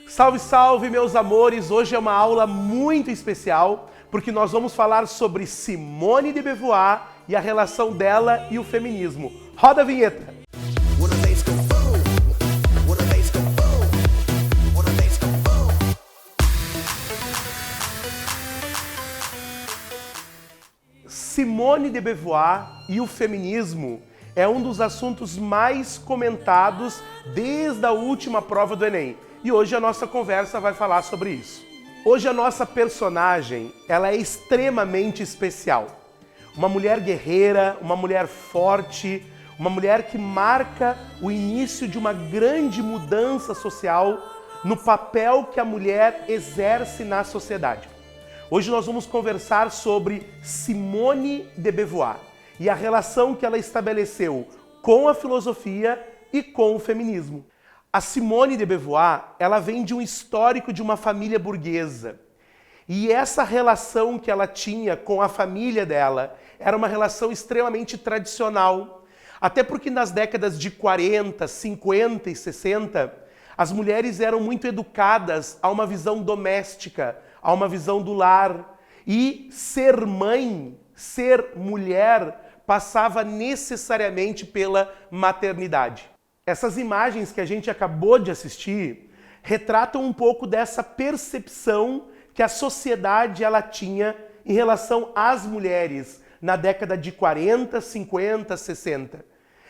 Salve, salve, meus amores! Hoje é uma aula muito especial, porque nós vamos falar sobre Simone de Beauvoir e a relação dela e o feminismo. Roda a vinheta! Simone de Beauvoir e o feminismo é um dos assuntos mais comentados desde a última prova do Enem. E hoje a nossa conversa vai falar sobre isso. Hoje a nossa personagem, ela é extremamente especial. Uma mulher guerreira, uma mulher forte, uma mulher que marca o início de uma grande mudança social no papel que a mulher exerce na sociedade. Hoje nós vamos conversar sobre Simone de Beauvoir e a relação que ela estabeleceu com a filosofia e com o feminismo. A Simone de Beauvoir, ela vem de um histórico de uma família burguesa. E essa relação que ela tinha com a família dela era uma relação extremamente tradicional. Até porque nas décadas de 40, 50 e 60, as mulheres eram muito educadas a uma visão doméstica, a uma visão do lar. E ser mãe, ser mulher, passava necessariamente pela maternidade. Essas imagens que a gente acabou de assistir retratam um pouco dessa percepção que a sociedade ela tinha em relação às mulheres na década de 40, 50, 60.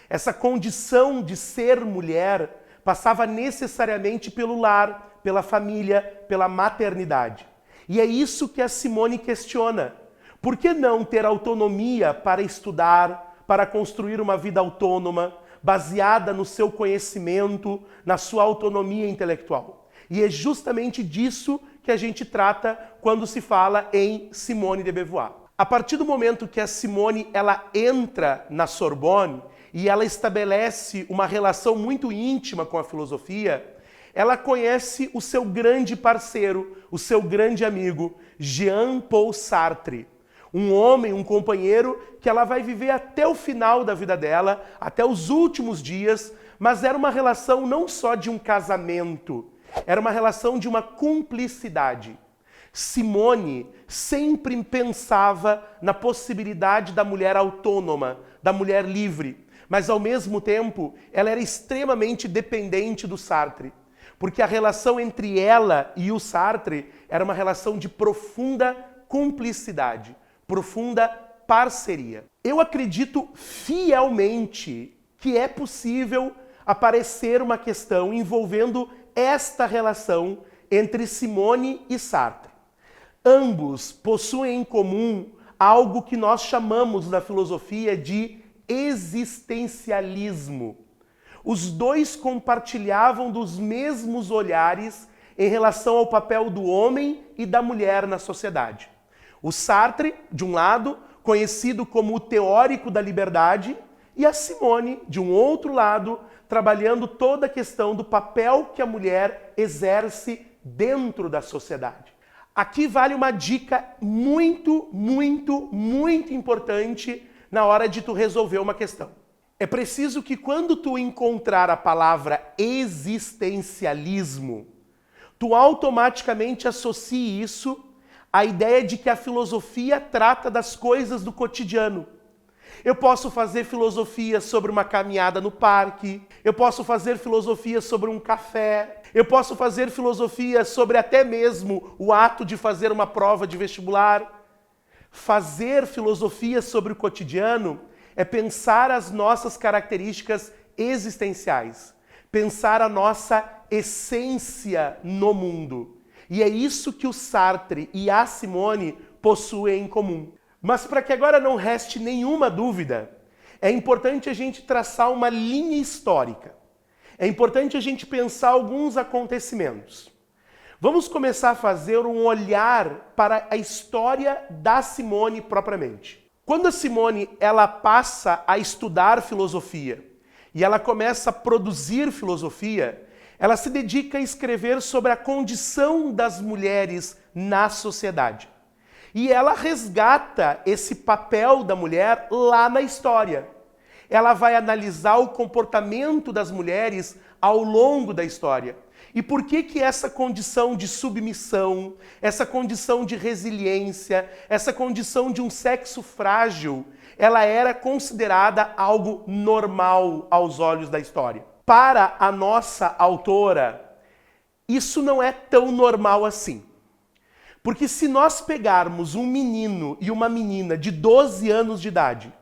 Essa condição de ser mulher passava necessariamente pelo lar, pela família, pela maternidade. E é isso que a Simone questiona. Por que não ter autonomia para estudar, para construir uma vida autônoma, baseada no seu conhecimento, na sua autonomia intelectual? E é justamente disso que a gente trata quando se fala em Simone de Beauvoir. A partir do momento que a Simone ela entra na Sorbonne e ela estabelece uma relação muito íntima com a filosofia, ela conhece o seu grande parceiro, o seu grande amigo, Jean-Paul Sartre. Um homem, um companheiro que ela vai viver até o final da vida dela, até os últimos dias, mas era uma relação não só de um casamento, era uma relação de uma cumplicidade. Simone sempre pensava na possibilidade da mulher autônoma, da mulher livre, mas ao mesmo tempo ela era extremamente dependente do Sartre, porque a relação entre ela e o Sartre era uma relação de profunda cumplicidade, profunda parceria. Eu acredito fielmente que é possível aparecer uma questão envolvendo esta relação entre Simone e Sartre. Ambos possuem em comum algo que nós chamamos na filosofia de existencialismo. Os dois compartilhavam dos mesmos olhares em relação ao papel do homem e da mulher na sociedade. O Sartre, de um lado, conhecido como o teórico da liberdade, e a Simone, de um outro lado, trabalhando toda a questão do papel que a mulher exerce dentro da sociedade. Aqui vale uma dica muito importante na hora de tu resolver uma questão. É preciso que quando tu encontrar a palavra existencialismo, tu automaticamente associe isso à ideia de que a filosofia trata das coisas do cotidiano. Eu posso fazer filosofia sobre uma caminhada no parque, eu posso fazer filosofia sobre um café, eu posso fazer filosofia sobre até mesmo o ato de fazer uma prova de vestibular. Fazer filosofia sobre o cotidiano é pensar as nossas características existenciais, pensar a nossa essência no mundo. E é isso que o Sartre e a Simone possuem em comum. Mas para que agora não reste nenhuma dúvida, é importante a gente traçar uma linha histórica. É importante a gente pensar alguns acontecimentos. Vamos começar a fazer um olhar para a história da Simone propriamente. Quando a Simone ela passa a estudar filosofia e ela começa a produzir filosofia, ela se dedica a escrever sobre a condição das mulheres na sociedade. E ela resgata esse papel da mulher lá na história. Ela vai analisar o comportamento das mulheres ao longo da história. E por que que essa condição de submissão, essa condição de resiliência, essa condição de um sexo frágil, ela era considerada algo normal aos olhos da história? Para a nossa autora, isso não é tão normal assim. Porque se nós pegarmos um menino e uma menina de 12 anos de idade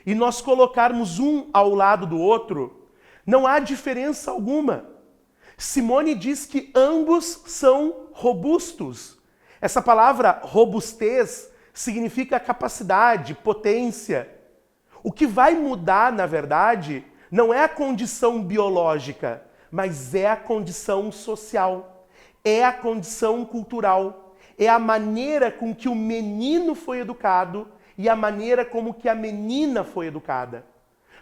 e nós colocarmos um ao lado do outro, não há diferença alguma. Simone diz que ambos são robustos. Essa palavra robustez significa capacidade, potência. O que vai mudar, na verdade, não é a condição biológica, mas é a condição social, é a condição cultural, é a maneira com que o menino foi educado e a maneira como que a menina foi educada.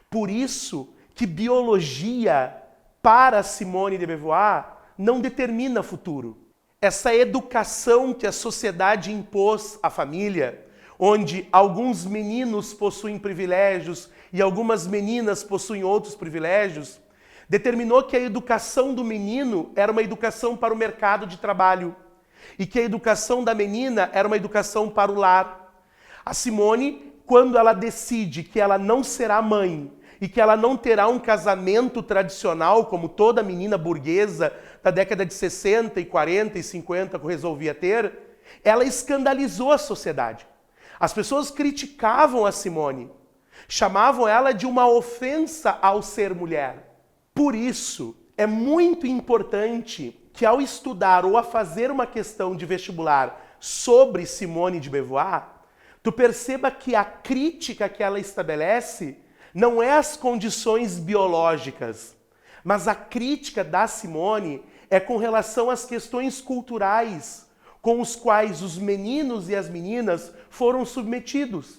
Por isso que biologia, para Simone de Beauvoir, não determina futuro. Essa educação que a sociedade impôs à família, onde alguns meninos possuem privilégios e algumas meninas possuem outros privilégios, determinou que a educação do menino era uma educação para o mercado de trabalho e que a educação da menina era uma educação para o lar. A Simone, quando ela decide que ela não será mãe e que ela não terá um casamento tradicional, como toda menina burguesa da década de 60 e 40 e 50 resolvia ter, ela escandalizou a sociedade. As pessoas criticavam a Simone, chamavam ela de uma ofensa ao ser mulher. Por isso, é muito importante que ao estudar ou a fazer uma questão de vestibular sobre Simone de Beauvoir, tu perceba que a crítica que ela estabelece não é as condições biológicas, mas a crítica da Simone é com relação às questões culturais com os quais os meninos e as meninas foram submetidos.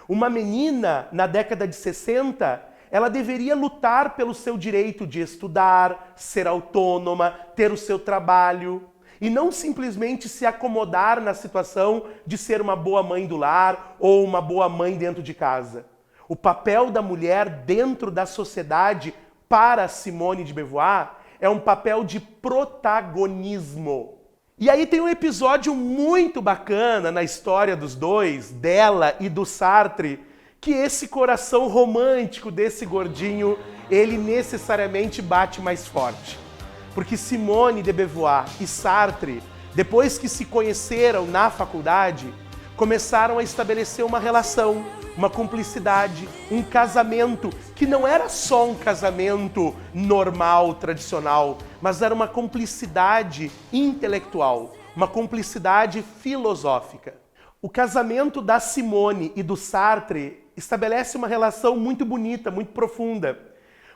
Uma menina, na década de 60, ela deveria lutar pelo seu direito de estudar, ser autônoma, ter o seu trabalho, e não simplesmente se acomodar na situação de ser uma boa mãe do lar ou uma boa mãe dentro de casa. O papel da mulher dentro da sociedade, para Simone de Beauvoir, é um papel de protagonismo. E aí tem um episódio muito bacana na história dos dois, dela e do Sartre, que esse coração romântico desse gordinho, ele necessariamente bate mais forte. Porque Simone de Beauvoir e Sartre, depois que se conheceram na faculdade, começaram a estabelecer uma relação, uma cumplicidade, um casamento que não era só um casamento normal, tradicional, mas era uma cumplicidade intelectual, uma cumplicidade filosófica. O casamento da Simone e do Sartre estabelece uma relação muito bonita, muito profunda,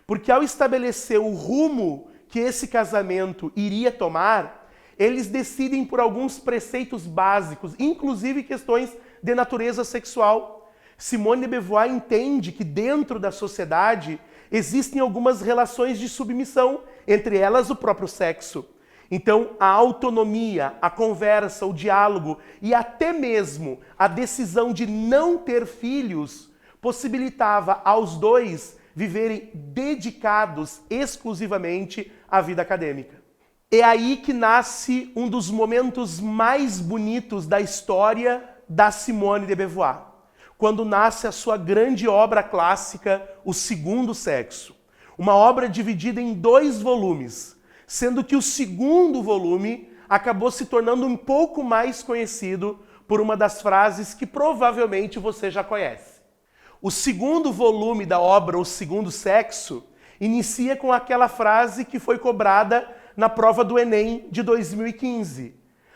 porque ao estabelecer o rumo que esse casamento iria tomar, eles decidem por alguns preceitos básicos, inclusive questões de natureza sexual. Simone de Beauvoir entende que dentro da sociedade existem algumas relações de submissão, entre elas o próprio sexo. Então, a autonomia, a conversa, o diálogo e até mesmo a decisão de não ter filhos possibilitava aos dois viverem dedicados exclusivamente à vida acadêmica. É aí que nasce um dos momentos mais bonitos da história da Simone de Beauvoir, quando nasce a sua grande obra clássica, O Segundo Sexo. Uma obra dividida em 2 volumes, sendo que o segundo volume acabou se tornando um pouco mais conhecido por uma das frases que provavelmente você já conhece. O segundo volume da obra, O Segundo Sexo, inicia com aquela frase que foi cobrada na prova do Enem de 2015.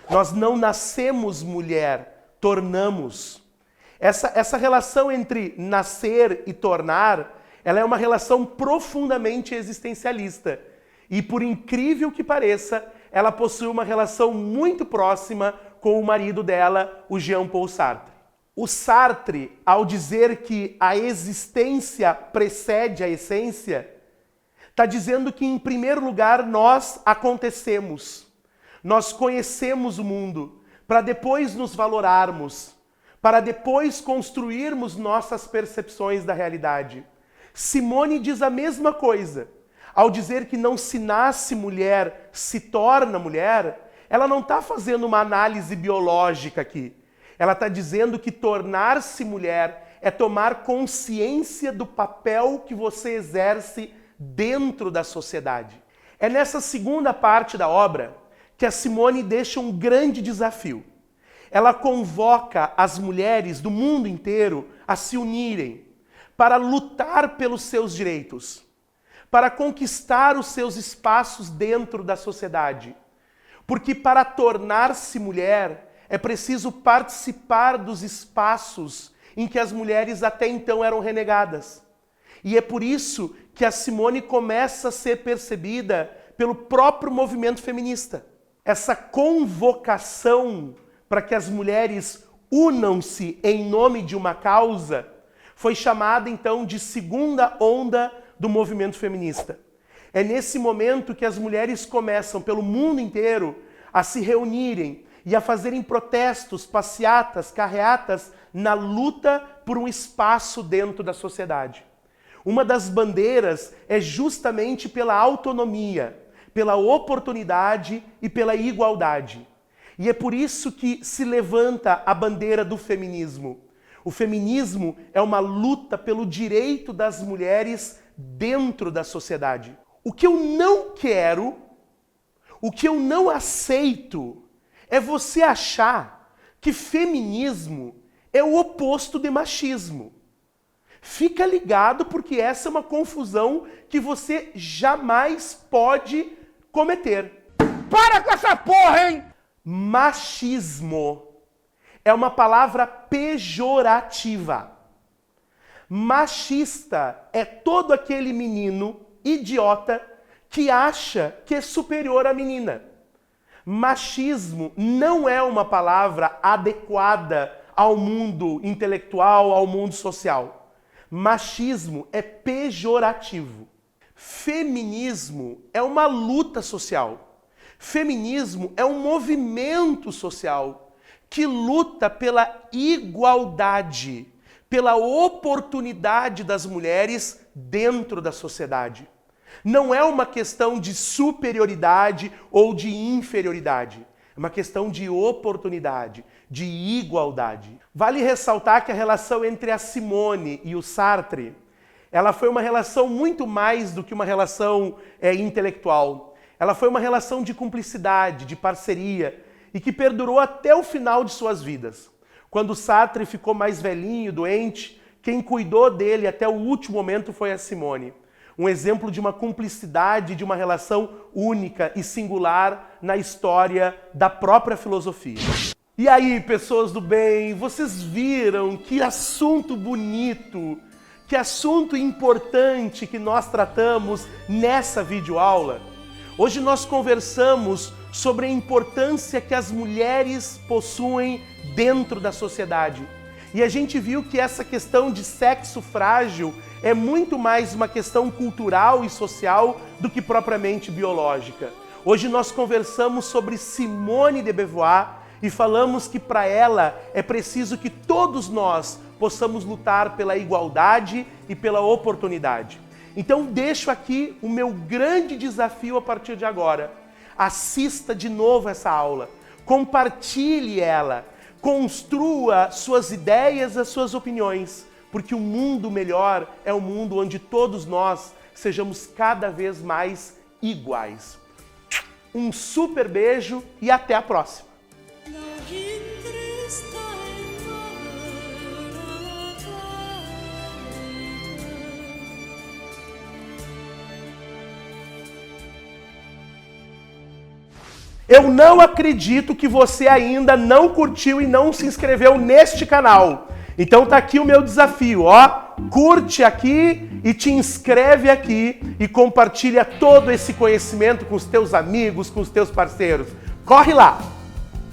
Nós não nascemos mulher, tornamos. Essa relação entre nascer e tornar, ela é uma relação profundamente existencialista. E por incrível que pareça, ela possui uma relação muito próxima com o marido dela, o Jean-Paul Sartre. O Sartre, ao dizer que a existência precede a essência, está dizendo que, em primeiro lugar, nós acontecemos. Nós conhecemos o mundo para depois nos valorarmos, para depois construirmos nossas percepções da realidade. Simone diz a mesma coisa. Ao dizer que não se nasce mulher, se torna mulher, ela não está fazendo uma análise biológica aqui. Ela está dizendo que tornar-se mulher é tomar consciência do papel que você exerce dentro da sociedade. É nessa segunda parte da obra que a Simone deixa um grande desafio. Ela convoca as mulheres do mundo inteiro a se unirem para lutar pelos seus direitos, para conquistar os seus espaços dentro da sociedade. Porque para tornar-se mulher é preciso participar dos espaços em que as mulheres até então eram renegadas. E é por isso que a Simone começa a ser percebida pelo próprio movimento feminista. Essa convocação para que as mulheres unam-se em nome de uma causa foi chamada então de segunda onda do movimento feminista. É nesse momento que as mulheres começam pelo mundo inteiro a se reunirem e a fazerem protestos, passeatas, carreatas na luta por um espaço dentro da sociedade. Uma das bandeiras é justamente pela autonomia, pela oportunidade e pela igualdade. E é por isso que se levanta a bandeira do feminismo. O feminismo é uma luta pelo direito das mulheres dentro da sociedade. O que eu não quero, o que eu não aceito, é você achar que feminismo é o oposto de machismo. Fica ligado, porque essa é uma confusão que você jamais pode cometer. Para com essa porra, hein? Machismo é uma palavra pejorativa. Machista é todo aquele menino idiota que acha que é superior à menina. Machismo não é uma palavra adequada ao mundo intelectual, ao mundo social. Machismo é pejorativo. Feminismo é uma luta social. Feminismo é um movimento social que luta pela igualdade, pela oportunidade das mulheres dentro da sociedade. Não é uma questão de superioridade ou de inferioridade. É uma questão de oportunidade, de igualdade. Vale ressaltar que a relação entre a Simone e o Sartre, ela foi uma relação muito mais do que uma relação intelectual. Ela foi uma relação de cumplicidade, de parceria, e que perdurou até o final de suas vidas. Quando Sartre ficou mais velhinho, doente, quem cuidou dele até o último momento foi a Simone. Um exemplo de uma cumplicidade, de uma relação única e singular na história da própria filosofia. E aí, pessoas do bem, vocês viram que assunto bonito, que assunto importante que nós tratamos nessa videoaula? Hoje nós conversamos sobre a importância que as mulheres possuem dentro da sociedade. E a gente viu que essa questão de sexo frágil é muito mais uma questão cultural e social do que propriamente biológica. Hoje nós conversamos sobre Simone de Beauvoir e falamos que para ela é preciso que todos nós possamos lutar pela igualdade e pela oportunidade. Então deixo aqui o meu grande desafio a partir de agora. Assista de novo essa aula, compartilhe ela, construa suas ideias, as suas opiniões, porque um mundo melhor é um mundo onde todos nós sejamos cada vez mais iguais. Um super beijo e até a próxima! Eu não acredito que você ainda não curtiu e não se inscreveu neste canal. Então tá aqui o meu desafio, ó. Curte aqui e te inscreve aqui e compartilha todo esse conhecimento com os teus amigos, com os teus parceiros. Corre lá!